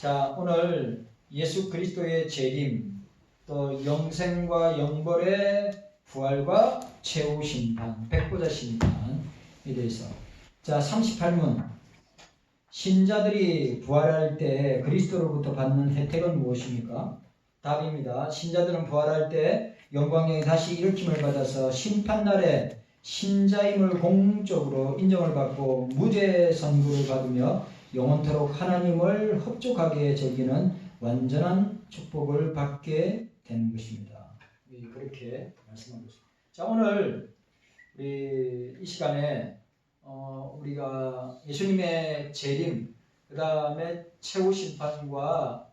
자, 오늘 예수 그리스도의 재림, 또 영생과 영벌의 부활과 최후 심판, 백보자 심판에 대해서. 자, 38문. 신자들이 부활할 때 그리스도로부터 받는 혜택은 무엇입니까? 답입니다. 신자들은 부활할 때 영광에 다시 일으킴을 받아서 심판날에 신자임을 공적으로 인정을 받고 무죄 선고를 받으며 영원토록 하나님을 흡족하게 즐기는 완전한 축복을 받게 되는 것입니다. 그렇게 말씀하고 있습니다. 자, 오늘 우리 이 시간에 우리가 예수님의 재림, 그 다음에 최후 심판과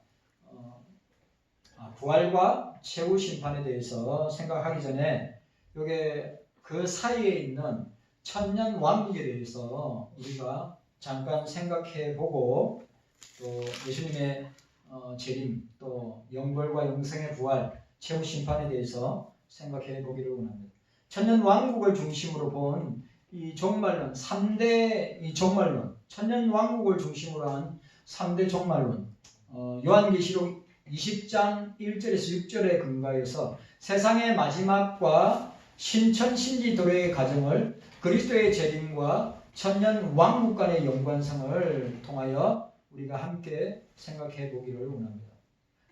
부활과 최후 심판에 대해서 생각하기 전에 요게 그 사이에 있는 천년 왕국에 대해서 우리가 잠깐 생각해 보고, 또 예수님의 재림, 또 영벌과 영생의 부활, 최후 심판에 대해서 생각해 보기를 원합니다. 천년 왕국을 중심으로 본 이 종말론, 3대 이 종말론, 천년 왕국을 중심으로 한 3대 종말론, 요한계시록 20장 1절에서 6절에 근거해서 세상의 마지막과 신천신지 도래의 과정을 그리스도의 재림과 천년 왕국 간의 연관성을 통하여 우리가 함께 생각해 보기를 원합니다.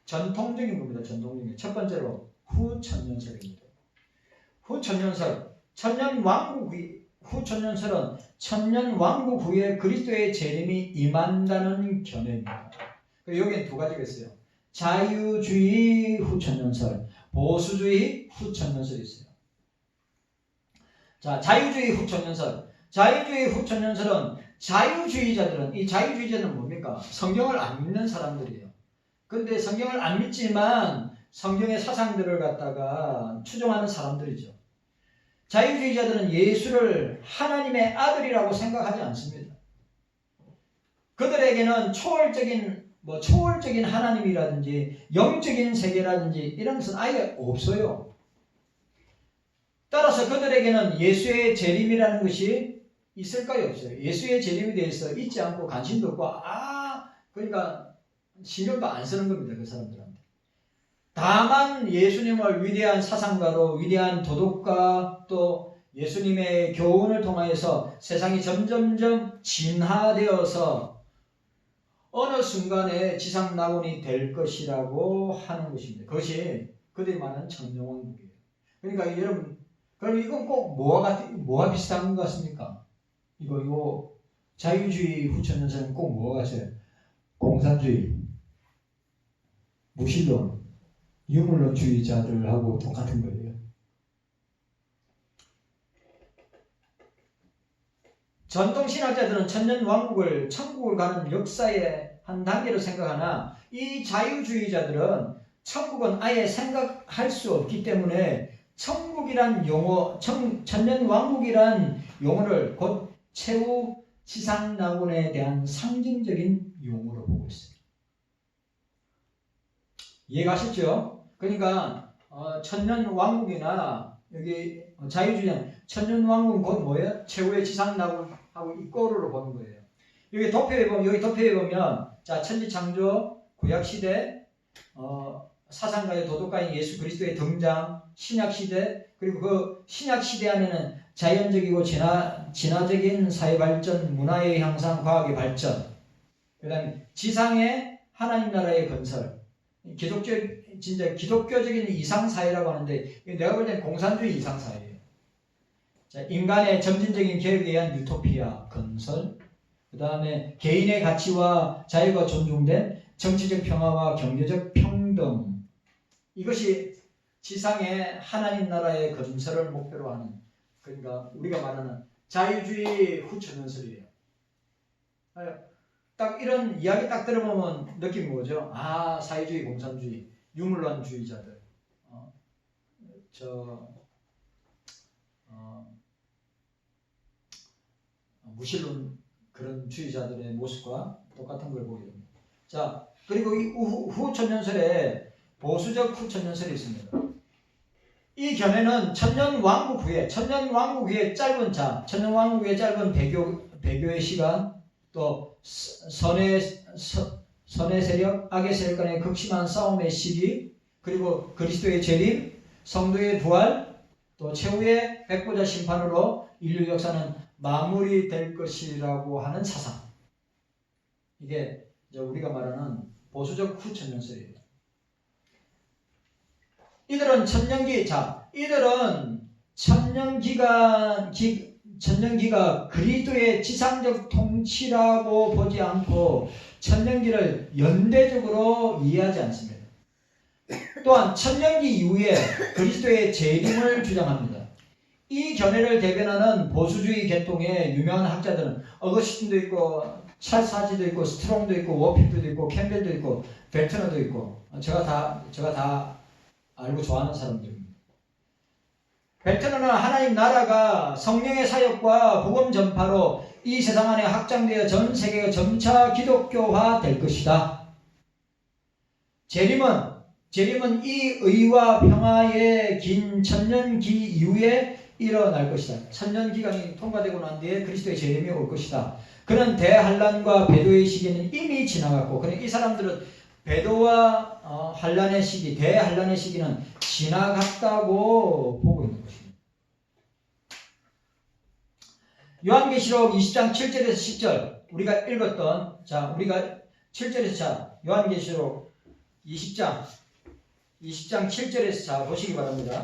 전통적인 겁니다. 전통적인. 첫 번째로 후천년설입니다. 후천년설, 천년 왕국 후천년설은 천년 왕국 후에 그리스도의 재림이 임한다는 견해입니다. 여기엔 두 가지가 있어요. 자유주의 후천년설, 보수주의 후천년설이 있어요. 자, 자유주의 후천년설. 자유주의 후천년설은 자유주의자들은, 이 자유주의자는 뭡니까? 성경을 안 믿는 사람들이에요. 그런데 성경을 안 믿지만 성경의 사상들을 갖다가 추종하는 사람들이죠. 자유주의자들은 예수를 하나님의 아들이라고 생각하지 않습니다. 그들에게는 초월적인 하나님이라든지 영적인 세계라든지 이런 것은 아예 없어요. 따라서 그들에게는 예수의 재림이라는 것이 있을까요? 없어요. 예수의 재림에 대해서 잊지 않고 관심도 없고 그러니까 신경도 안 쓰는 겁니다. 그 사람들한테. 다만 예수님을 위대한 사상가로, 위대한 도덕가, 또 예수님의 교훈을 통하여서 세상이 점점점 진화되어서 어느 순간에 지상낙원이 될 것이라고 하는 것입니다. 그것이 그들이 말하는 천년왕국이에요. 그러니까 여러분, 그럼 이건 꼭 뭐가 비슷한 것 같습니까? 이거 자유주의 후천년설은 꼭 뭐가 같아요? 공산주의, 무신론, 유물론주의자들하고 똑같은 거예요. 전통신학자들은 천년왕국을 천국을 가는 역사의 한 단계로 생각하나, 이 자유주의자들은 천국은 아예 생각할 수 없기 때문에 천국이란 용어, 천년왕국이란 용어를 곧 최후 지상낙원에 대한 상징적인 용어로 보고 있습니다. 이해가시죠? 그러니까 천년왕국이나 여기 자유주의자는 천년왕국은 곧 뭐예요? 최후의 지상낙원하고 이꼬르로 보는 거예요. 여기 도표에 보면 자, 천지창조, 구약시대, 사상가의 도덕가인 예수 그리스도의 등장, 신약시대, 그리고 그 신약시대 안에는 자연적이고 진화적인 사회발전, 문화의 향상, 과학의 발전, 그 다음에 지상의 하나님 나라의 건설, 기독교적인 이상사회라고 하는데, 내가 볼 때는 공산주의 이상사회예요. 자, 인간의 점진적인 개혁에 의한 유토피아 건설, 그 다음에 개인의 가치와 자유가 존중된 정치적 평화와 경제적 평등, 이것이 지상의 하나님 나라의 건설을 목표로 하는, 그러니까 우리가 말하는 자유주의 후천년설이에요. 딱 이런 이야기 딱 들어보면 느낌이 뭐죠? 사회주의, 공산주의, 유물론주의자들, 무신론 그런 주의자들의 모습과 똑같은 걸 보게 됩니다. 자, 그리고 이 후천년설에 보수적 후천년설이 있습니다. 이 견해는 천년왕국 후에 짧은 배교의 시간, 또 선의 세력, 악의 세력 간의 극심한 싸움의 시기, 그리고 그리스도의 재림, 성도의 부활, 또 최후의 백보자 심판으로 인류 역사는 마무리될 것이라고 하는 사상. 이게 이제 우리가 말하는 보수적 후천년설이에요. 이들은 천년기가 그리스도의 지상적 통치라고 보지 않고 천년기를 연대적으로 이해하지 않습니다. 또한 천년기 이후에 그리스도의 재림을 주장합니다. 이 견해를 대변하는 보수주의 계통의 유명한 학자들은 어거스틴도 있고 찰사지도 있고 스트롱도 있고 워필도 있고 캠벨도 있고 벨트너도 있고 제가 다 알고 좋아하는 사람들입니다. 벨트너는 하나님 나라가 성령의 사역과 복음 전파로 이 세상 안에 확장되어 전 세계가 점차 기독교화 될 것이다. 재림은 이 의와 평화의 긴 천년기 이후에 일어날 것이다. 천년기간이 통과되고 난 뒤에 그리스도의 재림이 올 것이다. 그런 대환란과 배도의 시기는 이미 지나갔고, 그러니까 이 사람들은 배도와 환란의 시기, 대환란의 시기는 지나갔다고 보고 있는 것입니다. 요한계시록 20장 7절에서 10절 우리가 읽었던, 우리가 7절에서 요한계시록 20장 7절에서 보시기 바랍니다.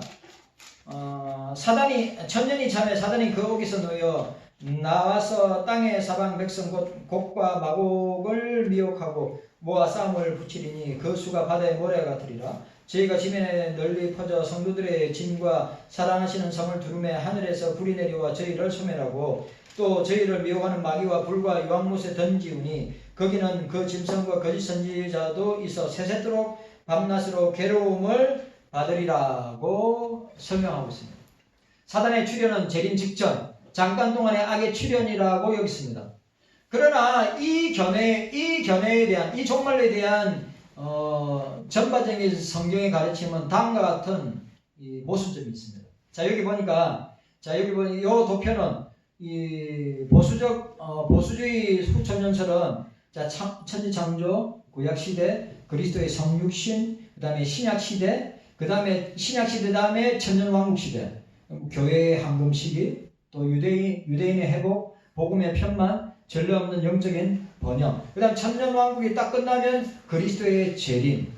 천년이 참에 사단이 그 옥에서 놓여 나와서 땅의 사방 백성 곧 곡과 마곡을 미혹하고 모아 싸움을 붙이리니 그 수가 바다의 모래 같으리라. 저희가 지면에 널리 퍼져 성도들의 짐과 사랑하시는 성을 두루매 하늘에서 불이 내려와 저희를 소멸하고 또 저희를 미혹하는 마귀와 불과 유황못에 던지우니 거기는 그 짐승과 거짓 선지자도 있어 세세토록 밤낮으로 괴로움을 받으리라고 설명하고 있습니다. 사단의 출현은 재림 직전 잠깐 동안의 악의 출현이라고 여겼습니다. 그러나 이 견해에 대한, 이 종말에 대한 전반적인 성경의 가르침은 다음과 같은 이 모순점이 있습니다. 여기 보니까 이 도표는 이 보수주의 후천년설은 천지창조, 구약시대, 그리스도의 성육신, 그 다음에 신약시대, 그 다음에 신약시대 다음에 천년왕국시대, 교회의 황금시기, 또 유대인의 회복, 복음의 편만, 전례 없는 영적인 번영, 그 다음 천년왕국이 딱 끝나면 그리스도의 재림,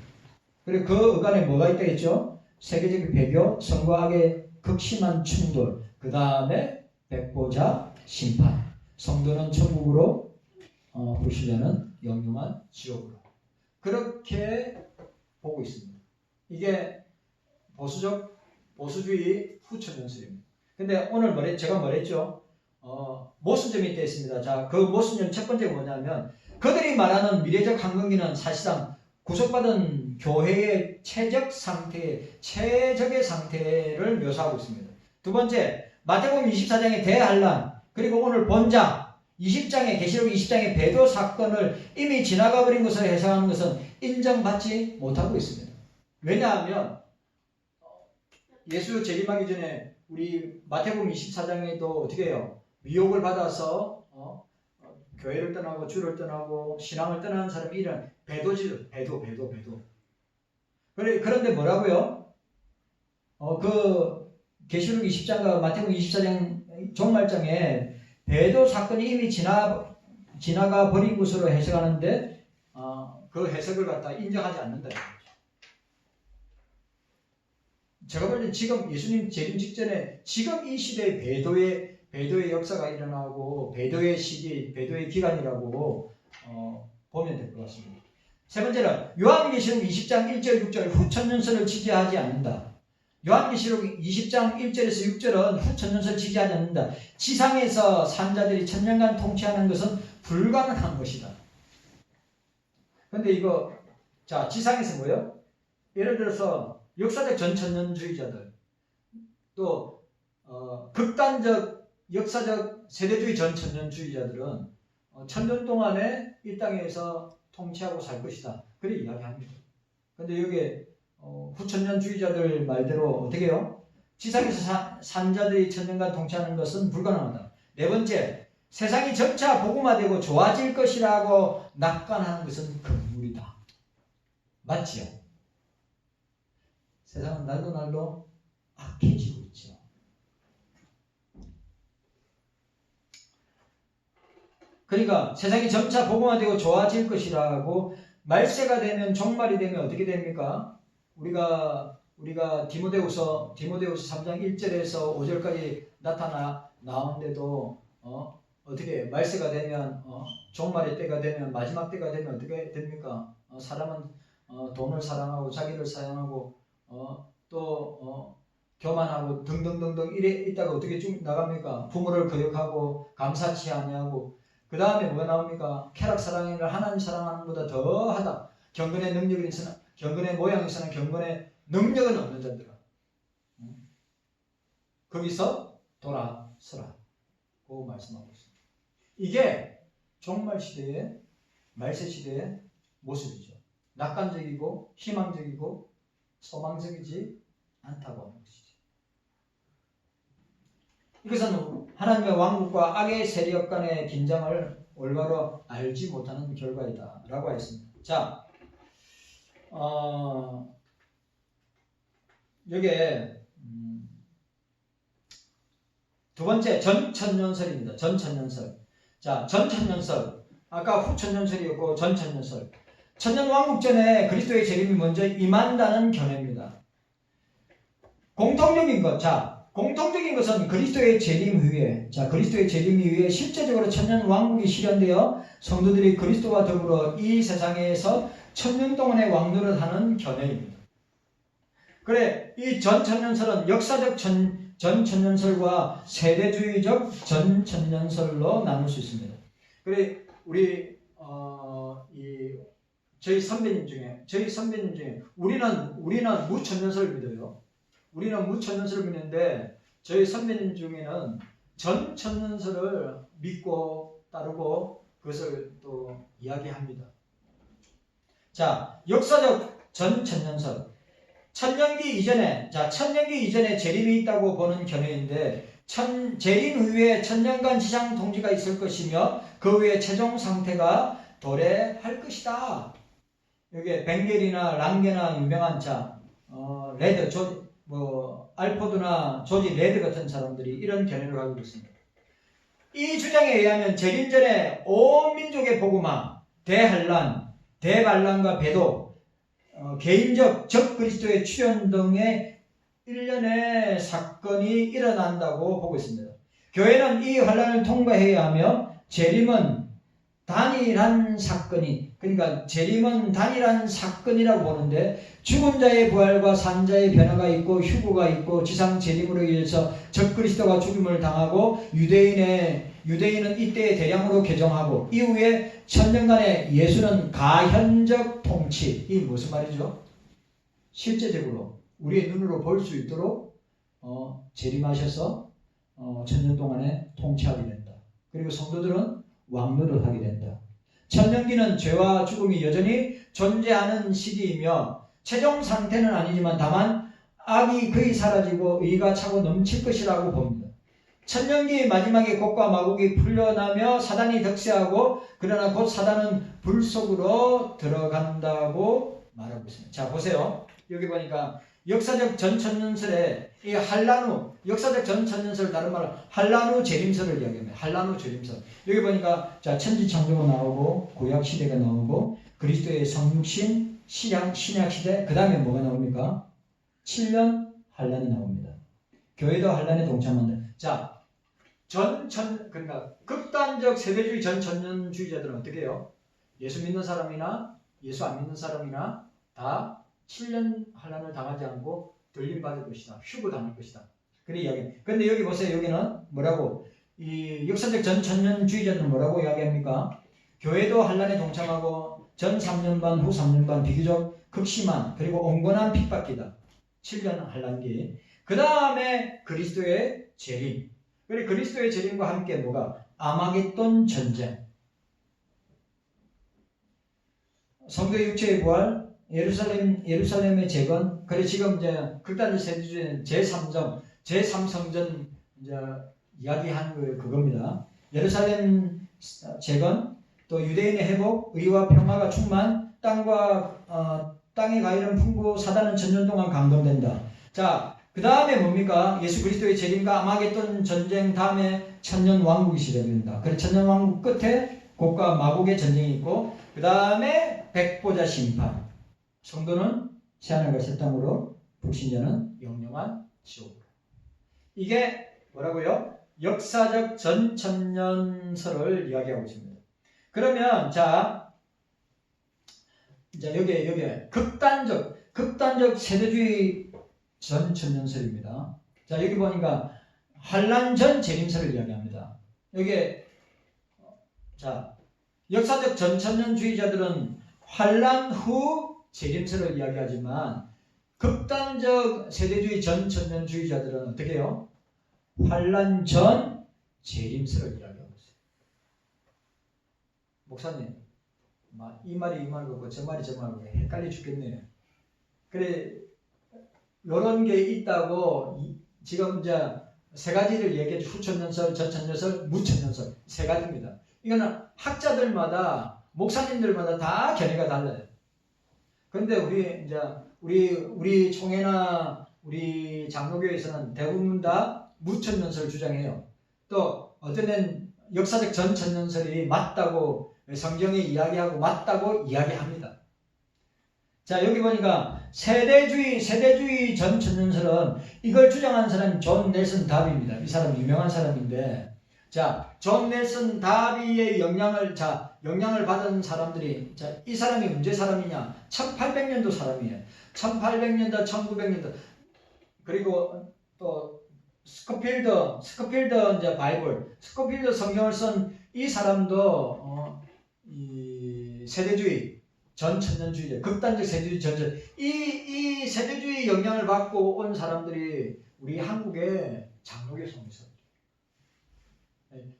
그리고 그 어간에 뭐가 있다 했죠? 세계적인 배교, 성과 악의 극심한 충돌, 그 다음에 백보자 심판, 성도는 천국으로, 불신자는 영영한 지옥으로. 그렇게 보고 있습니다. 이게 보수주의 후천년설입니다. 근데 오늘 제가 뭐랬죠? 모순점이 있다 했습니다. 그 모순점 첫 번째가 뭐냐면, 그들이 말하는 미래적 황금기는 사실상 구속받은 교회의 최적의 상태를 묘사하고 있습니다. 두 번째, 마태복음 24장의 대환란, 그리고 오늘 본장 20장의 계시록 20장의 배도 사건을 이미 지나가 버린 것으로 해석하는 것은 인정받지 못하고 있습니다. 왜냐하면 예수 재림하기 전에 우리 마태복음 24장에도 어떻게 해요? 미혹을 받아서 교회를 떠나고 주를 떠나고 신앙을 떠나는 사람이 이런 배도지, 배도. 그런데 뭐라고요? 그 계시록 20장과 마태복음 24장 종말장에 배도 사건이 이미 지나가 버린 것으로 해석하는데 그 해석을 갖다 인정하지 않는다. 제가 볼 때 지금 예수님 재림 직전에 지금 이 시대에 배도의 역사가 일어나고 배도의 시기, 배도의 기간이라고 보면 될 것 같습니다. 세 번째는 요한계시록 20장 1절 6절 후천년설을 지지하지 않는다. 요한계시록 20장 1절에서 6절은 후천년설 지지하지 않는다. 지상에서 산자들이 천년간 통치하는 것은 불가능한 것이다. 그런데 이거 지상에서 뭐예요? 예를 들어서 역사적 전천년주의자들, 또 극단적 역사적 세대주의 전천년주의자들은 천년 동안에 이 땅에서 통치하고 살 것이다. 그렇게 이야기합니다. 그런데 여기 후천년주의자들 말대로 어떻게 해요? 지상에서 산자들이 천년간 통치하는 것은 불가능하다. 네 번째, 세상이 점차 복음화되고 좋아질 것이라고 낙관하는 것은 금물이다. 맞지요? 세상은 날도 날도 악해지고 있죠. 그러니까 세상이 점차 복음화되고 좋아질 것이라고 말세가 되면 종말이 되면 어떻게 됩니까? 우리가 디모데후서 3장 1절에서 5절까지 나오는데도 어떻게 말세가 되면 종말의 때가 되면 마지막 때가 되면 어떻게 됩니까? 사람은 돈을 사랑하고 자기를 사랑하고 또 교만하고 등등등등 이래 있다가 어떻게 쭉 나갑니까? 부모를 거역하고 감사치 아니하고 그 다음에 뭐가 나옵니까? 쾌락 사랑을 하나님 사랑하는 것보다 더하다. 경건의 능력이 있으나 경건의 모양이 있으나 경건의 능력은 없는 자들아. 거기서 돌아서라고 말씀하고 있습니다. 이게 종말 시대의 말세 시대의 모습이죠. 낙관적이고 희망적이고 소망적이지 않다고 하는 것이죠. 이것은 하나님의 왕국과 악의 세력 간의 긴장을 올바로 알지 못하는 결과이다 라고 했습니다. 자, 여기에 두 번째 전천년설입니다. 전천년설. 자, 전천년설. 아까 후천년설이었고 전천년설. 천년왕국 전에 그리스도의 재림이 먼저 임한다는 견해입니다. 공통적인 것은 그리스도의 재림 후에, 그리스도의 재림 이후에 실제적으로 천년왕국이 실현되어 성도들이 그리스도와 더불어 이 세상에서 천년 동안의 왕노릇 하는 견해입니다. 그래, 이 전천년설은 역사적 전천년설과 세대주의적 전천년설로 나눌 수 있습니다. 그래, 저희 선배님 중에 우리는 무천년설을 믿어요. 우리는 무천년설을 믿는데 저희 선배님 중에는 전천년설을 믿고 따르고 그것을 또 이야기합니다. 자, 역사적 전천년설. 천년기 이전에 재림이 있다고 보는 견해인데 재림 후에 천년간 지상 통치가 있을 것이며 그 후에 최종 상태가 도래할 것이다. 여기 벵겔이나 랑게나 유명한 레드, 알포드나 조지 레드 같은 사람들이 이런 견해를 가지고 있습니다. 이 주장에 의하면 재림 전에 온 민족의 복음화, 대환란, 대반란과 배도, 개인적 적그리스도의 출현 등의 일련의 사건이 일어난다고 보고 있습니다. 교회는 이 환란을 통과해야 하며 재림은 단일한 사건이라고 보는데 죽은 자의 부활과 산 자의 변화가 있고 휴거가 있고 지상 재림으로 인해서 적그리스도가 죽임을 당하고 유대인은 이때에 대량으로 개종하고 이후에 천년간의 예수는 가현적 통치. 이 무슨 말이죠? 실제적으로 우리의 눈으로 볼 수 있도록 재림하셔서 천년 동안에 통치하게 된다. 그리고 성도들은 왕노릇하게 된다. 천년기는 죄와 죽음이 여전히 존재하는 시기이며 최종 상태는 아니지만 다만 악이 거의 사라지고 의가 차고 넘칠 것이라고 봅니다. 천년기의 마지막에 곡과 마곡이 풀려나며 사단이 득세하고 그러나 곧 사단은 불 속으로 들어간다고 말하고 있습니다. 자, 보세요. 여기 보니까 역사적 전천년설에 이 한란후, 역사적 전천년설 다른 말로 한란후 재림설을 이야기합니다. 한란후 재림설. 여기 보니까 천지창조가 나오고 구약시대가 나오고 그리스도의 성육신, 신약시대, 그 다음에 뭐가 나옵니까? 7년 한란이 나옵니다. 교회도 한란에 동참한다. 자, 그러니까 극단적 세대주의 전천년주의자들은 어떻게 해요? 예수 믿는 사람이나 예수 안 믿는 사람이나 다 7년 환란을 당하지 않고 들림받을 것이다. 휴거 당할 것이다. 그런 이야기. 그런데 여기 보세요. 여기는 뭐라고? 이 역사적 전천년주의자는 뭐라고 이야기합니까? 교회도 환란에 동참하고 전 3년 반, 후 3년 반 비교적 극심한 그리고 온건한 핍박기다. 7년 환란기. 그 다음에 그리스도의 재림. 그리고 그리스도의 재림과 함께 뭐가? 아마겟돈 전쟁. 성도 육체의 부활, 예루살렘의 재건, 그리고 지금 이제 극단적 세대주의는 제3성전 이제 이야기하는 거예요. 그겁니다. 예루살렘 재건, 또 유대인의 회복, 의와 평화가 충만, 땅에 가이른 풍부, 사단은 천년 동안 강동된다. 자, 그 다음에 뭡니까? 예수 그리스도의 재림과 아마겟돈 전쟁 다음에 천년 왕국이 시작된다. 그래 천년 왕국 끝에 곡과 마곡의 전쟁이 있고, 그 다음에 백보자 심판. 성도는 새하늘과 새 땅으로, 불신자는 영영한 지옥으로. 이게 뭐라고요? 역사적 전천년설을 이야기하고 있습니다. 그러면 자 여기에 극단적 세대주의 전천년설입니다. 자 여기 보니까 환란 전 재림설을 이야기합니다. 여기에 자 역사적 전천년주의자들은 환란 후 재림설을 이야기하지만 극단적 세대주의 전천년주의자들은 어떻게 해요? 환란 전 재림설을 이야기하고 있어요. 목사님, 이 말이 이 말이고 저 말이 저 말이고 헷갈려 죽겠네요. 그래, 요런 게 있다고 지금 이제 세 가지를 얘기해 줘. 후천년설, 전천년설, 무천년설 세 가지입니다. 이거는 학자들마다 목사님들마다 다 견해가 달라요. 그런데 우리 총회나 우리 장로교에서는 대부분 다 무천년설 주장해요. 또 어떤 데는 역사적 전천년설이 맞다고 성경에 이야기하고 맞다고 이야기합니다. 자 여기 보니까 세대주의 전천년설은 이걸 주장한 사람이 존 넬슨 다비입니다. 이 사람 유명한 사람인데 자 존 넬슨 다비의 영향을 받은 사람들이 이 사람이 언제 사람이냐? 1800년도 사람이에요. 1800년도 1900년도 그리고 또 스코필드 이제 바이블 스코필드 성경을 쓴 이 사람도 이 세대주의 전천년주의자 극단적 세대주의 전천 이 세대주의 영향을 받고 온 사람들이 우리 한국의 장로교 성에서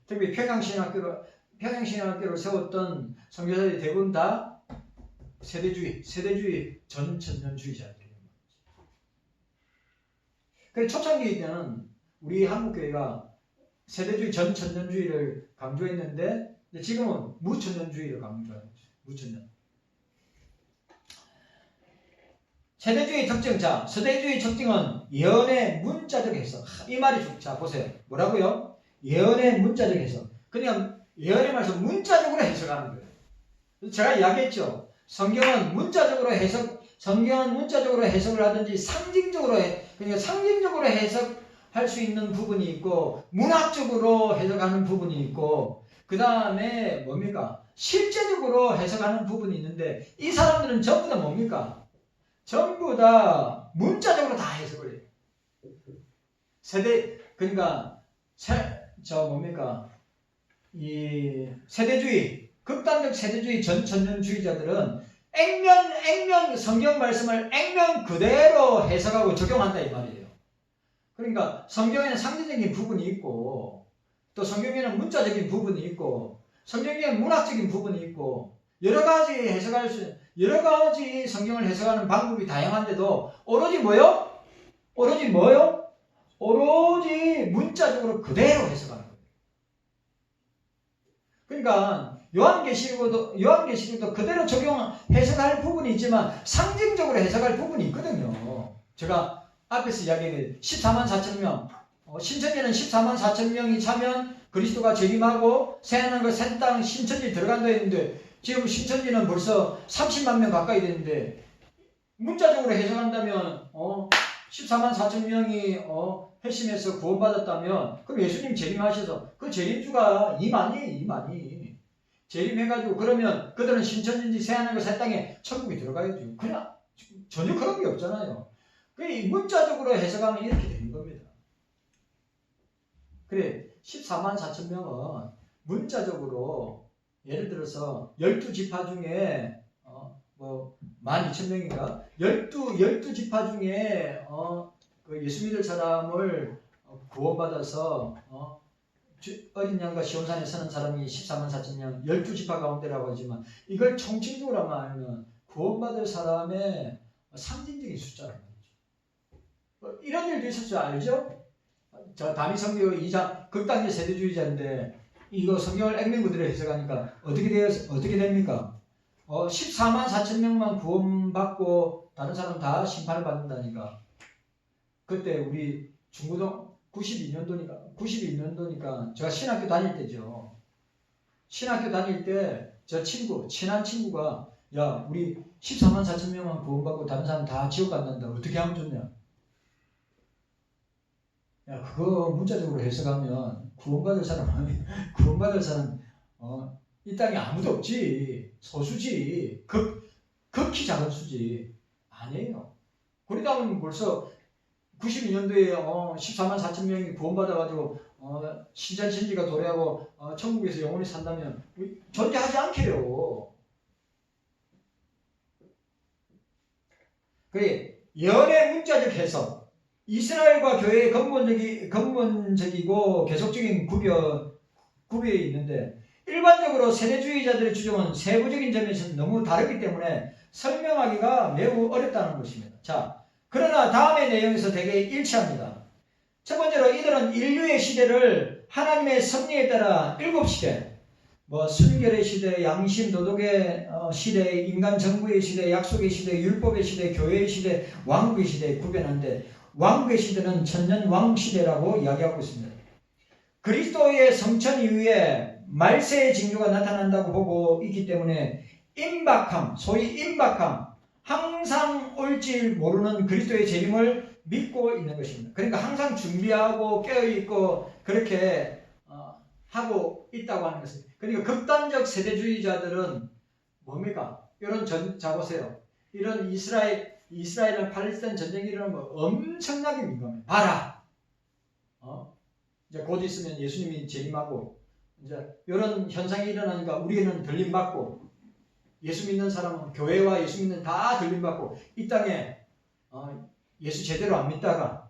특히 평양신학교를 세웠던 선교사들이 대부분 다 세대주의 전천년주의자들이에요. 그래서 초창기 때는 우리 한국교회가 세대주의 전천년주의를 강조했는데 지금은 무천년주의를 강조하고 있어요. 무천년. 세대주의 특징. 자, 세대주의 특징은 예언의 문자적 해석. 이 말이 자 보세요. 뭐라고요? 예언의 문자적 해석. 그냥 예언의 말씀 문자적으로 해석하는 거예요. 제가 이야기했죠. 성경은 문자적으로 해석을 하든지 상징적으로 해석할 수 있는 부분이 있고 문학적으로 해석하는 부분이 있고 그 다음에 뭡니까? 실제적으로 해석하는 부분이 있는데 이 사람들은 전부 다 뭡니까? 전부 다 문자적으로 다 해석을 해요. 그러니까 이 세대주의 극단적 세대주의 전천년주의자들은 액면 성경 말씀을 액면 그대로 해석하고 적용한다 이 말이에요. 그러니까 성경에는 상징적인 부분이 있고 또 성경에는 문자적인 부분이 있고 성경에는 문학적인 부분이 있고 여러 가지 성경을 해석하는 방법이 다양한데도 오로지 문자적으로 그대로 해석하는 거예요. 그러니까 요한계시록도 그대로 해석할 부분이 있지만 상징적으로 해석할 부분이 있거든요. 제가 앞에서 이야기한 14만 4천 명, 신천지는 14만 4천 명이 차면 그리스도가 재림하고 새하늘과 새 땅 신천지 들어간다 했는데 지금 신천지는 벌써 30만 명 가까이 됐는데 문자적으로 해석한다면 14만 4천 명이 회심해서 구원받았다면 그럼 예수님 재림하셔서 그 재림주가 이만이 재림해가지고 그러면 그들은 신천지인지 새하늘과 새 땅에 천국에 들어가야죠. 그냥 전혀 그런 게 없잖아요. 문자적으로 해석하면 이렇게 되는 겁니다. 그래 14만 4천 명은 문자적으로 예를 들어서 12지파 중에 12,000명인가 12지파 중에 그 예수 믿을 사람을 구원받아서 어린 양과 시온산에 서는 사람이 14만 4천 명 12지파 가운데라고 하지만 이걸 총칭적으로 하면 구원받을 사람의 상징적인 숫자란 말이죠. 이런 일도 있을 줄 알죠? 저 다미성교 2장 극단적 세대주의자인데 이거 성경을 액면구대로 해석하니까 어떻게 됩니까? 14만 4천 명만 구원받고 다른 사람 다 심판을 받는다니까. 그때 우리 중고등 92년도니까 제가 신학교 다닐 때죠. 신학교 다닐 때 저 친한 친구가 야, 우리 14만 4천 명만 구원받고 다른 사람 다 지옥 간단다. 어떻게 하면 좋냐? 야, 그거 문자적으로 해석하면 구원받을 사람 이 땅에 아무도 없지. 소수지. 극히 작은 수지. 아니에요. 그러다 보면 벌써 92년도에 14만 4천 명이 구원받아가지고 신자신지가 도래하고 천국에서 영원히 산다면 존재하지 않게요. 그래, 연의 문자적 해석, 이스라엘과 교회의 근본적이고 계속적인 구별이 있는데 일반적으로 세대주의자들의 주장은 세부적인 점에서 너무 다르기 때문에 설명하기가 매우 어렵다는 것입니다. 자, 그러나 다음의 내용에서 되게 일치합니다. 첫 번째로 이들은 인류의 시대를 하나님의 섭리에 따라 7시대, 순결의 시대, 양심, 도덕의 시대, 인간 정부의 시대, 약속의 시대, 율법의 시대, 교회의 시대, 왕국의 시대에 구별하는데 왕국의 시대는 천년 왕시대라고 이야기하고 있습니다. 그리스도의 성천 이후에 말세의 징조가 나타난다고 보고 있기 때문에 소위 임박함, 항상 올 줄 모르는 그리스도의 재림을 믿고 있는 것입니다. 그러니까 항상 준비하고 깨어있고 그렇게 하고 있다고 하는 것입니다. 그러니까 극단적 세대주의자들은 뭡니까? 자 보세요. 이런 이스라엘이랑 팔레스타인 전쟁이 일어나면 엄청나게 민감해요. 봐라. 이제 곧 있으면 예수님이 재림하고 이제 이런 현상이 일어나니까 우리는 들림받고 예수 믿는 사람은 교회와 예수 믿는 다 들림받고 이 땅에 예수 제대로 안 믿다가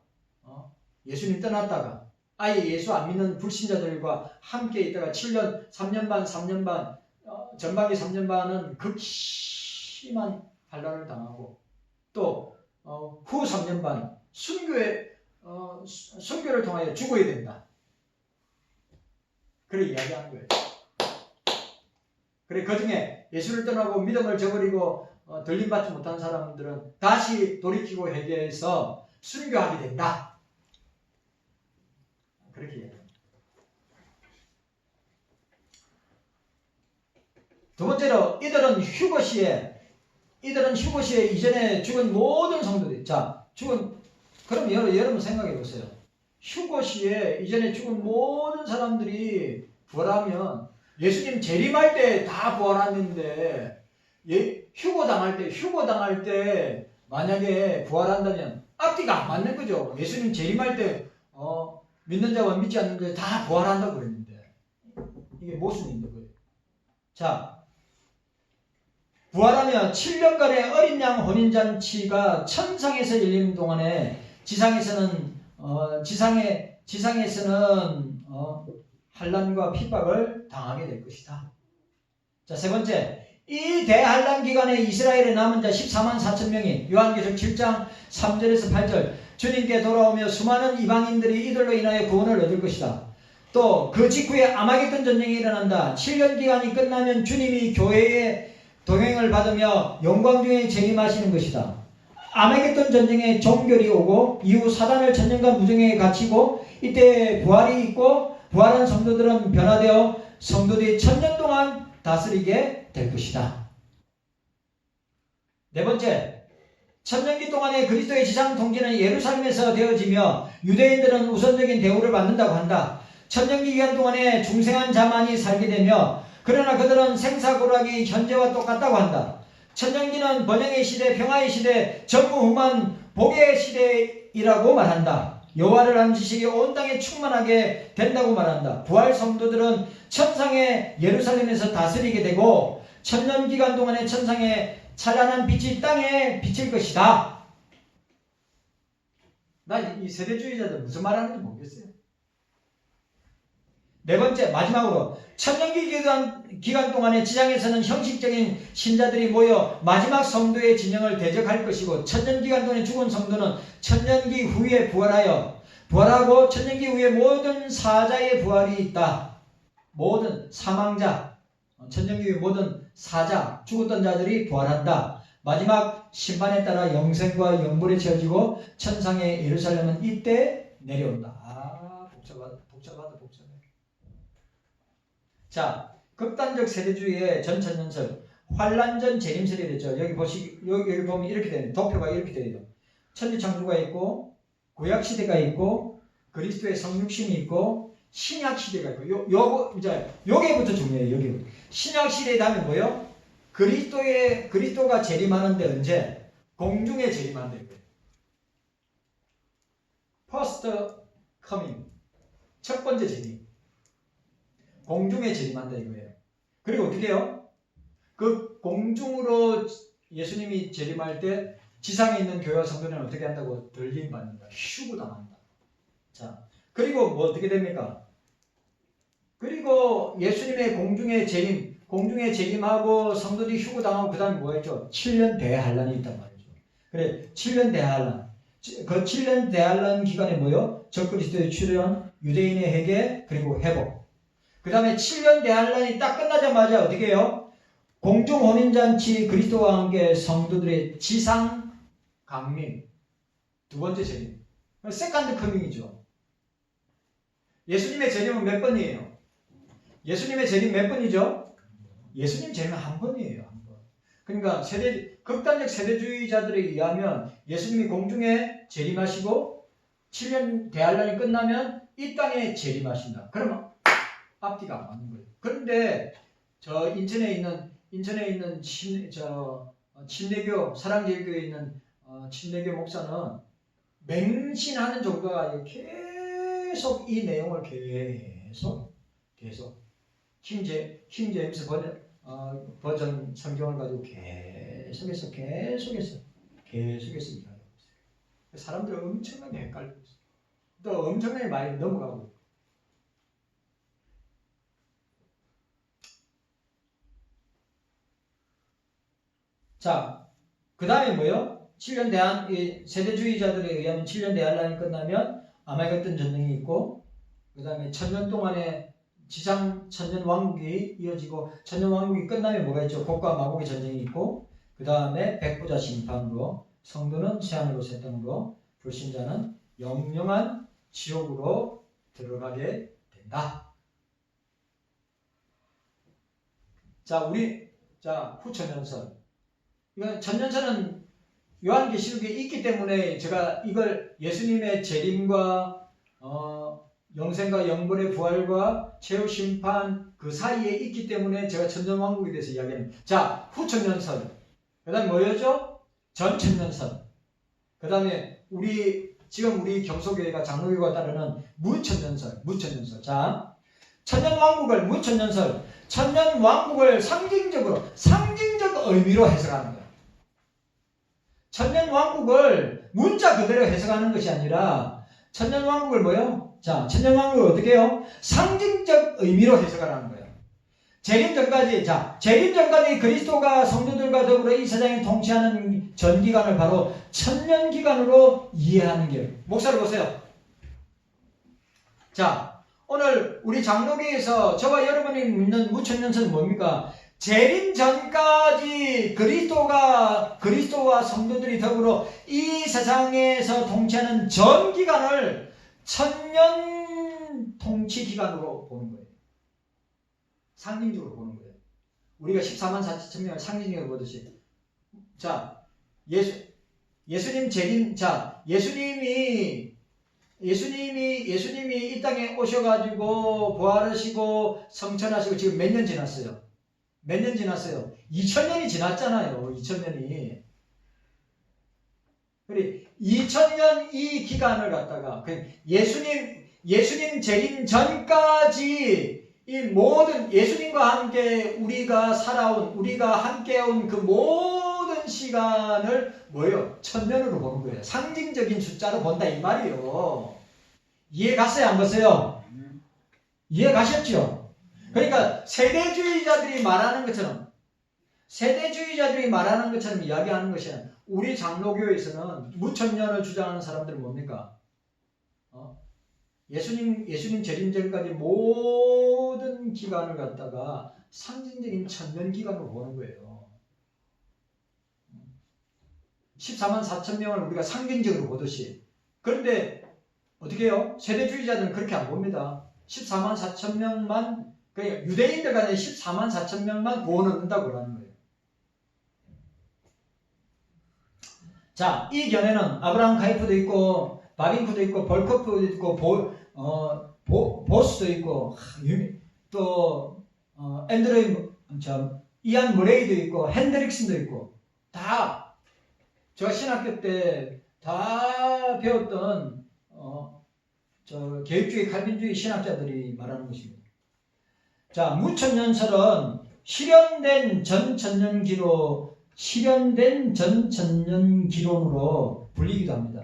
예수님 떠났다가 아예 예수 안 믿는 불신자들과 함께 있다가 7년, 3년 반, 전반기 3년 반은 극심한 반란을 당하고 또 후 3년 반 순교를 통하여 죽어야 된다. 그래 이야기하는 거예요. 그래 그 중에 예수를 떠나고 믿음을 저버리고 들림받지 못한 사람들은 다시 돌이키고 회개해서 순교하게 된다. 그렇게 얘기합니다. 두 번째로 이들은 휴거 시에 이전에 죽은 모든 성도들. 그럼 여러분 생각해 보세요. 휴거 시에 이전에 죽은 모든 사람들이 부활하면 예수님 재림할 때 다 부활했는데 휴거 당할 때 만약에 부활한다면 앞뒤가 안 맞는 거죠. 예수님 재림할 때 믿는 자와 믿지 않는 자 다 부활한다고 그랬는데 이게 모순이 있는 거예요. 자, 부활하면 7년간의 어린 양 혼인잔치가 천상에서 열리는 동안에 지상에서는 환난과 핍박을 당하게 될 것이다. 자, 세 번째, 이 대환난 기간에 이스라엘에 남은 자 14만 4천 명이 요한계시록 7장 3절에서 8절 주님께 돌아오며 수많은 이방인들이 이들로 인하여 구원을 얻을 것이다. 또 그 직후에 아마겟돈 전쟁이 일어난다. 7년 기간이 끝나면 주님이 교회의 동행을 받으며 영광 중에 재림하시는 것이다. 아마겟돈 전쟁에 종결이 오고 이후 사단을 천년간 무정에 갇히고 이때 부활이 있고 부활한 성도들은 변화되어 성도들이 천년 동안 다스리게 될 것이다. 네 번째, 천년기 동안의 그리스도의 지상 통치는 예루살렘에서 되어지며 유대인들은 우선적인 대우를 받는다고 한다. 천년기 기간 동안에 중생한 자만이 살게 되며 그러나 그들은 생사고락이 현재와 똑같다고 한다. 천년기는 번영의 시대, 평화의 시대, 전무후무한 복의 시대이라고 말한다. 여호와를 아는 지식이 온 땅에 충만하게 된다고 말한다. 부활 성도들은 천상의 예루살렘에서 다스리게 되고 천년 기간 동안의 천상의 찬란한 빛이 땅에 비칠 것이다. 나 이 세대주의자들 무슨 말하는지 모르겠어요. 네 번째, 마지막으로 천년기 기간 동안에 지상에서는 형식적인 신자들이 모여 마지막 성도의 진영을 대적할 것이고 천년기간 동안에 죽은 성도는 천년기 후에 부활하고 천년기 후에 모든 사자의 부활이 있다. 모든 사망자, 천년기의 모든 사자, 죽었던 자들이 부활한다. 마지막 심판에 따라 영생과 영불에 채워지고 천상의 예루살렘은 이때 내려온다. 복잡하다. 자, 극단적 세대주의의 전천년설, 환란전 재림설이 됐죠. 여기 보면 이렇게 되는 도표가 이렇게 돼요. 천지창조가 있고 구약 시대가 있고 그리스도의 성육신이 있고 신약 시대가 있고 요게부터 중요해요. 여기 신약 시대에 하면 뭐요? 그리스도가 재림하는데 언제? 공중에 재림하는데 거예요. First coming, 첫 번째 재림. 공중에 재림한다 이거예요. 그리고 어떻게 해요? 그 공중으로 예수님이 재림할 때 지상에 있는 교회와 성도는 어떻게 한다고? 들림 받는다. 휴구당한다. 자, 그리고 뭐 어떻게 됩니까? 그리고 예수님의 공중에 재림하고 성도들이 휴구당하고 그 다음에 뭐 했죠? 7년 대환란이 있단 말이죠. 그래, 7년 대환란. 그 7년 대환란 기간에 뭐요? 적그리스도의 출현, 유대인의 회개, 그리고 회복. 그 다음에 7년 대환란이 딱 끝나자마자 어떻게 해요? 공중 혼인잔치 그리스도와 함께 성도들의 지상 강림. 두 번째 재림. 세컨드 커밍이죠. 예수님의 재림은 몇 번이에요? 예수님의 재림 몇 번이죠? 예수님 재림은 한 번이에요. 한 번. 그러니까 극단적 세대주의자들에 의하면 예수님이 공중에 재림하시고 7년 대환란이 끝나면 이 땅에 재림하신다. 그러면 앞뒤가 안 맞는 거예요. 그런데 저 인천에 있는 침례교 사랑제일교회에 있는 침례교 목사는 맹신하는 정도가 계속 이 내용을 계속 킹 제임스 버전 성경을 가지고 계속해서 이야기하고 있어요. 사람들은 엄청나게 헷갈리고 있어요. 또 엄청나게 많이 넘어가고 있고. 자, 그 다음에 뭐요? 7년 세대주의자들에 의하면 7년 대환란이 끝나면 아말겟돈 전쟁이 있고, 그 다음에 1000년 동안의 지상 천년 왕국이 이어지고, 천년 왕국이 끝나면 뭐가 있죠? 곡과 마곡의 전쟁이 있고, 그 다음에 백부자 심판으로, 성도는 세안으로 새 땅으로, 불신자는 영영한 지옥으로 들어가게 된다. 자, 후천년설. 이건 천년설은 요한계시록에 있기 때문에 제가 이걸 예수님의 재림과 영생과 영벌의 부활과 최후 심판 그 사이에 있기 때문에 제가 천년왕국에 대해서 이야기합니다. 자, 후천년설. 그 다음에 뭐였죠? 전천년설. 그 다음에 지금 우리 경소교회가 장로교가 따르는 무천년설. 자, 천년왕국을 상징적 의미로 해석하는 거예요. 천년왕국을 문자 그대로 해석하는 것이 아니라 천년왕국을 뭐요? 자, 천년왕국을 어떻게 해요? 상징적 의미로 해석하라는 거예요. 재림 전까지 그리스도가 성도들과 더불어 이 세상에 통치하는 전 기간을 바로 천년 기간으로 이해하는 게. 목사를 보세요. 자, 오늘 우리 장로교에서 저와 여러분이 믿는 무천년설은 뭡니까? 재림 전까지 그리스도와 성도들이 더불어 이 세상에서 통치하는 전 기간을 천년 통치 기간으로 보는 거예요. 상징적으로 보는 거예요. 우리가 14만 4천 명을 상징적으로 보듯이. 자, 예수님 재림, 자, 예수님이 이 땅에 오셔가지고 부활하시고 성천하시고 지금 몇 년 지났어요? 2000년이 지났잖아요. 2000년이. 그래, 2000년 이 기간을 갖다가 예수님 재림 전까지 이 모든 예수님과 함께 우리가 함께온 그 모든 시간을 뭐예요? 1000년으로 보는 거예요. 상징적인 숫자로 본다 이 말이에요. 이해 갔어요? 안 갔어요? 이해 가셨죠? 그러니까 세대주의자들이 말하는 것처럼 이야기하는 것이 우리 장로교에서는 무천년을 주장하는 사람들은 뭡니까? 예수님 재림 전까지 모든 기간을 갖다가 상징적인 천년 기간으로 보는 거예요. 14만 4천 명을 우리가 상징적으로 보듯이. 그런데 어떻게 해요? 세대주의자들은 그렇게 안 봅니다. 14만 4천 명만, 그러니까 유대인들 간에 14만 4천 명만 구원 얻는다고 그러는 거예요. 자, 이 견해는 아브라함 카이프도 있고, 바빙크도 있고, 벌커프도 있고, 보스도 있고, 또 이안 머레이도 있고, 핸드릭슨도 있고, 다 제가 신학교 때 다 배웠던 계획주의 칼빈주의 신학자들이 말하는 것입니다. 자, 무천년설은 실현된 전천년기론으로 불리기도 합니다.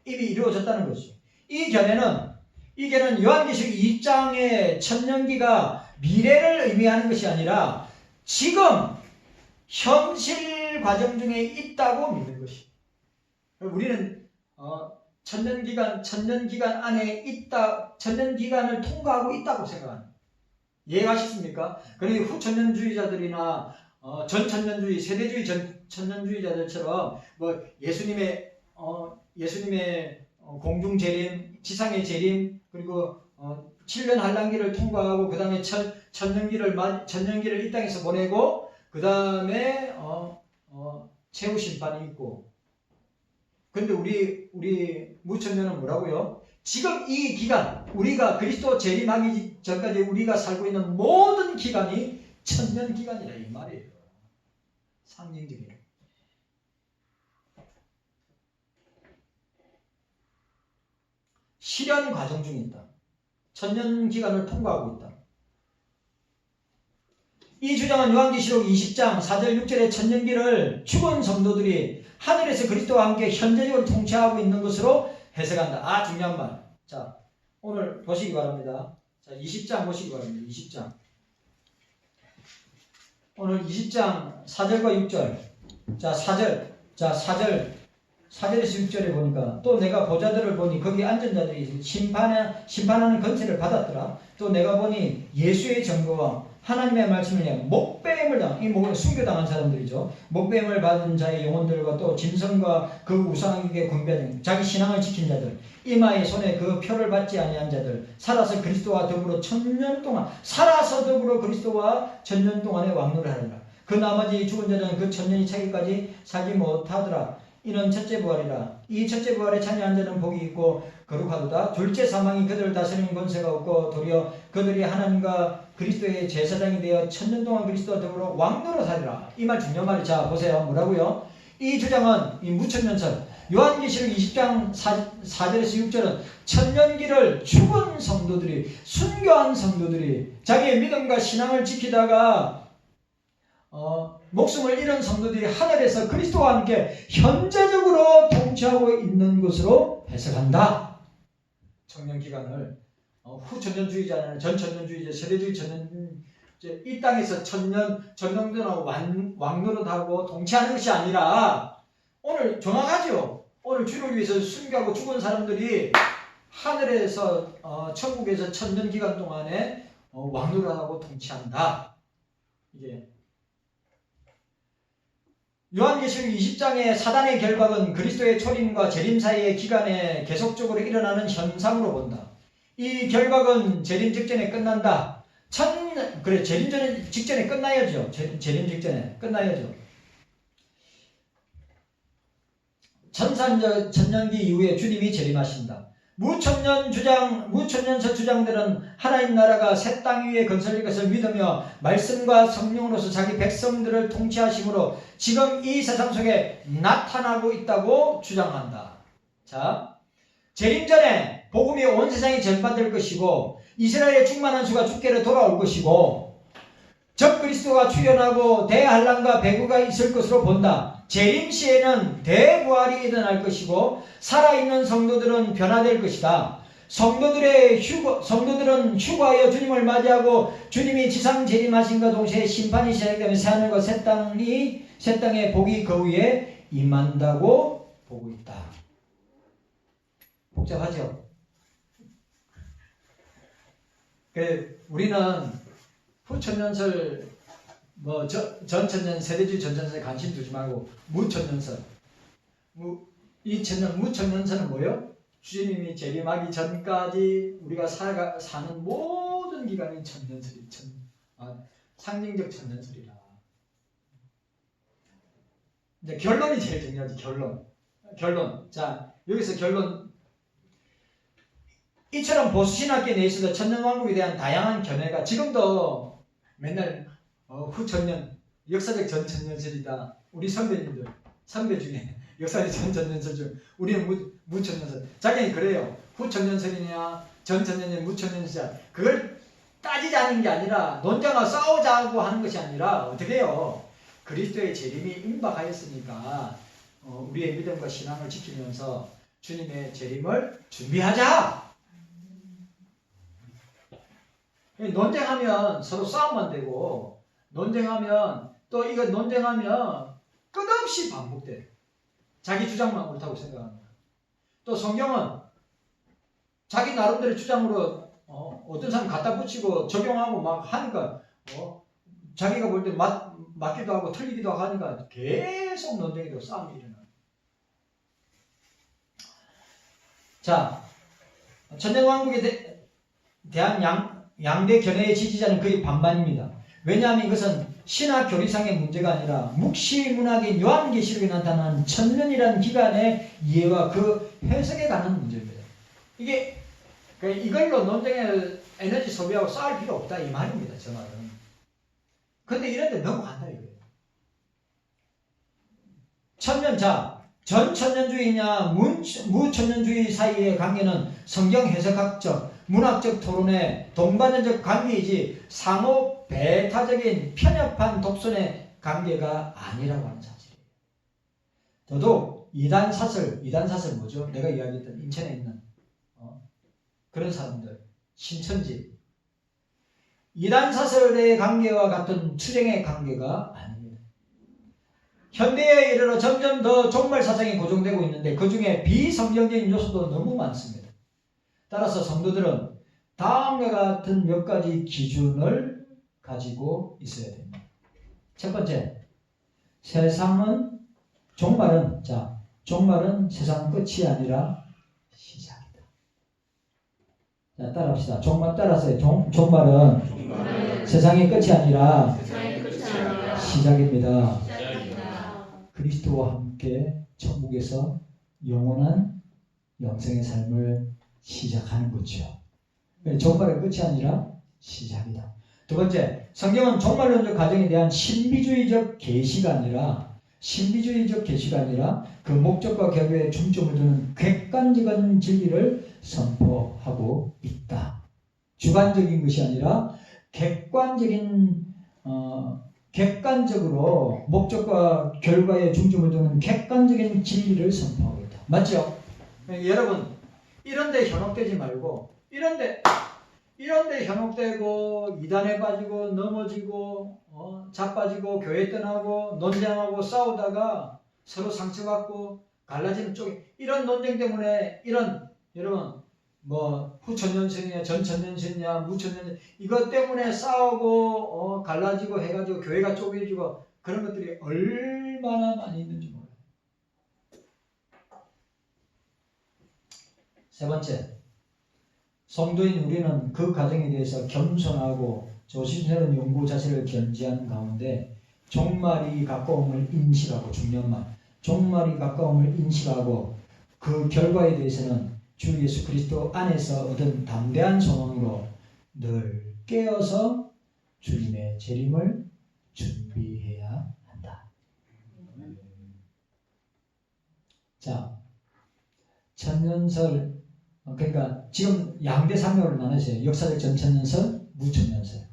이미 이루어졌다는 것이죠. 이 견해는 요한계시록 2장의 천년기가 미래를 의미하는 것이 아니라 지금 현실 과정 중에 있다고 믿는 것이죠. 우리는 천년기간 안에 있다, 천년기간을 통과하고 있다고 생각합니다. 이해가시습니까? 그러니 후천년주의자들이나 전천년주의, 세대주의 전천년주의자들처럼 뭐 예수님의 공중 재림, 지상의 재림, 그리고 7년 한란기를 통과하고 그 다음에 천년기를 이 땅에서 보내고 그 다음에 최후 심판이 있고. 근데 우리 무천년은 뭐라고요? 지금 이 기간, 우리가 그리스도 재림하기 전까지 우리가 살고 있는 모든 기간이 천년 기간이라 이 말이에요. 상징적이에요. 실현 과정 중에 있다. 천년 기간을 통과하고 있다. 이 주장은 요한계시록 20장 4절 6절의 천년기를 죽은 성도들이 하늘에서 그리스도와 함께 현재적으로 통치하고 있는 것으로 해석한다. 중요한 말. 자, 오늘 보시기 바랍니다. 자, 20장 보시기 바랍니다. 20장. 오늘 20장 4절과 6절. 자, 4절에서 6절에 보니까 또 내가 보좌들을 보니 거기 앉은 자들이 심판하는 권세를 받았더라. 또 내가 보니 예수의 증거와 하나님의 말씀을 위해 목배임을 당한, 이 목을 순교당한 사람들이죠. 목배임을 받은 자의 영혼들과 또 짐승과 그 우상에게 군배된 자기 신앙을 지킨 자들, 이마의 손에 그 표를 받지 아니한 자들, 살아서 그리스도와 더불어 천년 동안에 왕노를 하리라. 그 나머지 죽은 자들은 그 천년이 차기까지 살지 못하더라. 이는 첫째 부활이라. 이 첫째 부활에 참여한 자는 복이 있고 거룩하도다. 둘째 사망이 그들을 다스리는 권세가 없고 도리어 그들이 하나님과 그리스도의 제사장이 되어 천년 동안 그리스도와 더불어 왕노로 살리라. 이 말 중요한 말이. 자, 보세요. 뭐라고요? 이 주장은 이 무천년설 요한계시록 20장 4절에서 6절은 천년기를 죽은 성도들이, 순교한 성도들이 자기의 믿음과 신앙을 지키다가 목숨을 잃은 성도들이 하늘에서 그리스도와 함께 현재적으로 통치하고 있는 것으로 해석한다. 청년기간을 후천년주의자나 전천년주의자, 세대주의 이 땅에서 전능전하고 왕노릇하고 통치하는 것이 아니라 오늘 정확하죠. 오늘 주를 위해서 순교하고 죽은 사람들이 하늘에서 천국에서 천년기간 동안에 왕노릇하고 통치한다. 이게 요한계시록 20장의 사단의 결박은 그리스도의 초림과 재림 사이의 기간에 계속적으로 일어나는 현상으로 본다. 이 결박은 재림 직전에 끝난다. 재림 직전에 끝나야죠. 재림 직전에 끝나야죠. 천년기 이후에 주님이 재림하신다. 무천년서 주장들은 하나님 나라가 새 땅 위에 건설될 것을 믿으며 말씀과 성령으로서 자기 백성들을 통치하심으로 지금 이 세상 속에 나타나고 있다고 주장한다. 자, 재림 전에 복음이 온 세상에 전파될 것이고 이스라엘의 충만한 수가 주께로 돌아올 것이고 적그리스도가 출현하고 대환란과 배구가 있을 것으로 본다. 재림 시에는 대부활이 일어날 것이고 살아있는 성도들은 변화될 것이다. 성도들은 휴거하여 주님을 맞이하고 주님이 지상 재림하신과 동시에 심판이 시작되면 새하늘과 새 땅의 복이 그 위에 임한다고 보고 있다. 복잡하죠? 우리는 후천년설, 전천년, 세대주의 전천년설에 관심 두지 말고 무천년설. 무천년설은 뭐예요? 주님이 재림하기 전까지 우리가 사는 모든 기간이 천년설이 상징적 천년설이라. 이제 결론이 제일 중요하지. 결론. 자, 여기서 결론. 이처럼 보수신학계 내에서도 천년왕국에 대한 다양한 견해가 지금도 맨날 후천년, 역사적 전천년설이다. 우리 선배 중에 역사적 전천년설 중 우리는 무천년설. 자기는 그래요. 후천년설이냐 전천년설, 무천년설. 그걸 따지자는 게 아니라 논쟁하고 싸우자고 하는 것이 아니라 어떻게 해요? 그리스도의 재림이 임박하였으니까 우리의 믿음과 신앙을 지키면서 주님의 재림을 준비하자. 논쟁하면 서로 싸움만 되고, 논쟁하면 끝없이 반복돼. 자기 주장만 옳다고 생각합니다. 또 성경은 자기 나름대로 주장으로 어떤 사람 갖다 붙이고 적용하고 막 하니까 자기가 볼 때 맞기도 하고 틀리기도 하니까 계속 논쟁이 되고 싸움이 일어나요. 자, 천년왕국에 대한 양대 견해의 지지자는 거의 반반입니다. 왜냐하면 이것은 신학 교리상의 문제가 아니라 묵시문학인 요한계시록에 나타난 천년이라는 기간의 이해와 그 해석에 관한 문제입니다. 이걸로 논쟁에 에너지 소비하고 싸울 필요 없다 이 말입니다. 저 말은. 근데 이런데 넘어간다 이거예요. 전천년주의냐 무천년주의 사이의 관계는 성경 해석학적, 문학적 토론의 동반자적 관계이지 상호 배타적인 편협한 독선의 관계가 아니라고 하는 사실이에요. 더더욱 이단사설 뭐죠? 내가 이야기했던 인천에 있는 그런 사람들, 신천지. 이단사설의 관계와 같은 투쟁의 관계가 아닙니다. 현대에 이르러 점점 더 종말 사상이 고정되고 있는데 그 중에 비성경적인 요소도 너무 많습니다. 따라서 성도들은 다음과 같은 몇 가지 기준을 가지고 있어야 됩니다. 첫 번째, 종말은 세상 끝이 아니라 시작이다. 자, 따라합시다. 따라서요. 종말은 세상의 끝이 아니라 시작입니다. 그리스도와 함께 천국에서 영원한 영생의 삶을 시작하는 거죠. 종말의 끝이 아니라 시작이다. 두 번째, 성경은 종말론적 가정에 대한 신비주의적 계시가 아니라 그 목적과 결과에 중점을 두는 객관적인 진리를 선포하고 있다. 주관적인 것이 아니라 객관적으로 목적과 결과에 중점을 두는 객관적인 진리를 선포하고 있다. 맞죠? 여러분, 이런데 현혹되지 말고 이런데 현혹되고 이단에 빠지고 넘어지고 자빠지고 교회 떠나고 논쟁하고 싸우다가 서로 상처받고 갈라지는 쪽에 이런 논쟁 때문에 여러분 후천년설이냐 전천년설이냐 무천년설 이것 때문에 싸우고 갈라지고 해가지고 교회가 쪼개지고 그런 것들이 얼마나 많이 있는지 몰라요. 세 번째, 성도인 우리는 그 과정에 대해서 겸손하고 조심스러운 연구 자세를 견지하는 가운데 종말이 가까움을 인식하고 중요한 말, 종말이 가까움을 인식하고 그 결과에 대해서는 주 예수 그리스도 안에서 얻은 담대한 소망으로 늘 깨어서 주님의 재림을 준비해야 한다. 자, 천년설 그러니까 지금 양대 산맥으로 나눠져요. 역사적 전천년설, 무천년설.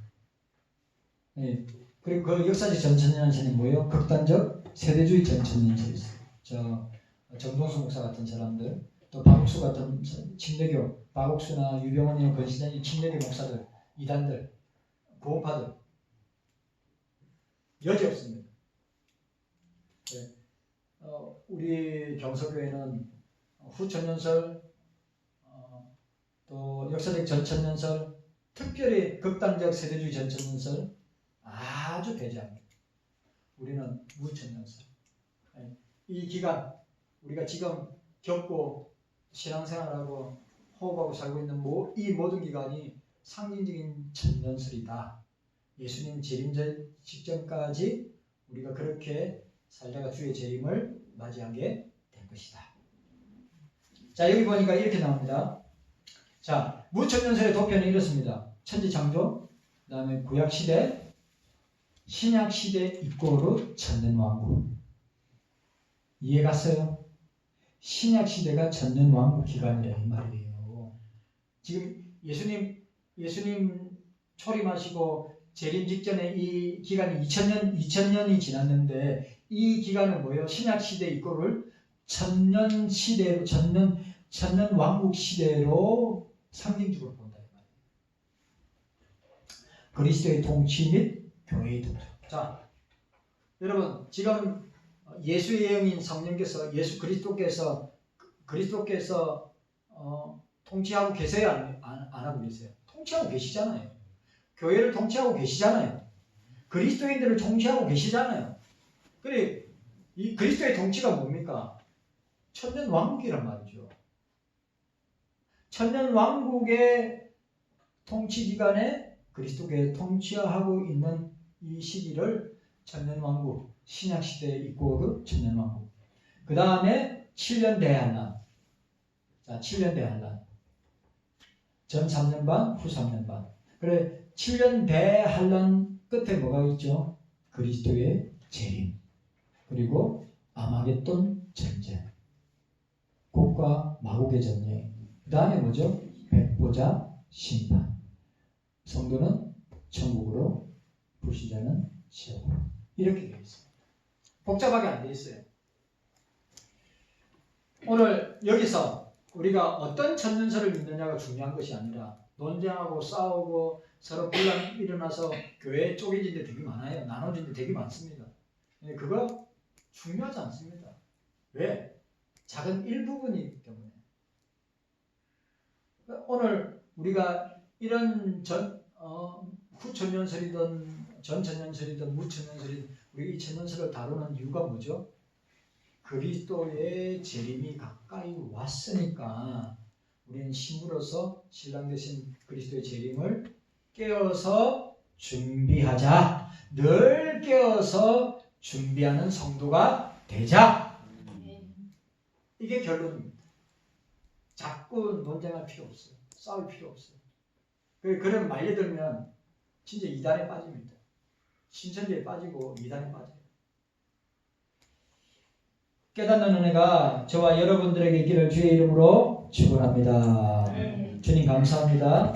그리고 그 역사적 전천년설이 뭐예요? 극단적 세대주의 전천년설이 있어요. 정동수 목사 같은 사람들, 또 박옥수 같은 침례교, 박옥수나 유병원이나 권신장이 침례교 목사들, 이단들, 구원파들 여지없습니다. 우리 경서교회는 후천년설, 또 역사적 전천년설, 특별히 극단적 세대주의 전천연설 아주 배제합니다. 우리는 무천연설. 이 기간 우리가 지금 겪고 신앙생활하고 호흡하고 살고 있는 이 모든 기간이 상징적인 천년설이다. 예수님 재림 직전까지 우리가 그렇게 살다가 주의 재림을 맞이하게 될 것이다. 자, 여기 보니까 이렇게 나옵니다. 자, 무천년설의 도표는 이렇습니다. 천지창조, 그 다음에 구약시대, 신약시대 입고로 천년왕국. 이해갔어요? 신약시대가 천년왕국 기간이라 이 말이에요. 지금 예수님 초림하시고 재림 직전에 이 기간이 2000년이 지났는데 이 기간은 뭐예요? 신약시대 입고를 천년시대로, 천년왕국 시대로 상징적으로 본다. 그리스도의 통치 및 교회의 통치. 자, 여러분 지금 예수의 영인 성령께서 예수 그리스도께서 통치하고 계세요? 안 하고 계세요? 통치하고 계시잖아요. 교회를 통치하고 계시잖아요. 그리스도인들을 통치하고 계시잖아요. 그래, 이 그리스도의 통치가 뭡니까? 천년왕국이란 말이죠. 천년왕국의 통치 기간에 그리스도교회 통치하고 있는 이 시기를 천년왕국, 신약시대에 있고 천년왕국. 그 다음에 7년 대환란. 자, 7년 대환란. 전 3년 반, 후 3년 반. 그래, 7년 대환란 끝에 뭐가 있죠? 그리스도의 재림. 그리고 아마겟돈 전쟁. 곡과 마곡의 전쟁. 그 다음에 뭐죠? 백보자 심판. 성도는 천국으로, 불신자는 지옥으로. 이렇게 되어 있습니다. 복잡하게 안 되어 있어요. 오늘 여기서 우리가 어떤 천년설을 믿느냐가 중요한 것이 아니라 논쟁하고 싸우고 서로 분란 일어나서 교회 쪼개진 데 되게 많아요. 나눠진 데 되게 많습니다. 그거 중요하지 않습니다. 왜? 작은 일부분이기 때문에. 오늘 우리가 이런 후천년설이든 전천년설이든 무천년설이든 우리 이 천년설을 다루는 이유가 뭐죠? 그리스도의 재림이 가까이 왔으니까 우리는 신부로서 신랑 되신 그리스도의 재림을 깨어서 준비하자. 늘 깨어서 준비하는 성도가 되자. 이게 결론입니다. 자꾸 논쟁할 필요 없어요. 싸울 필요 없어요. 그럼 말려들면 진짜 이단에 빠집니다. 신천지에 빠지고 이단에 빠져요. 깨닫는 은혜가 저와 여러분들에게 있기를 주의 이름으로 축원합니다. 주님 감사합니다.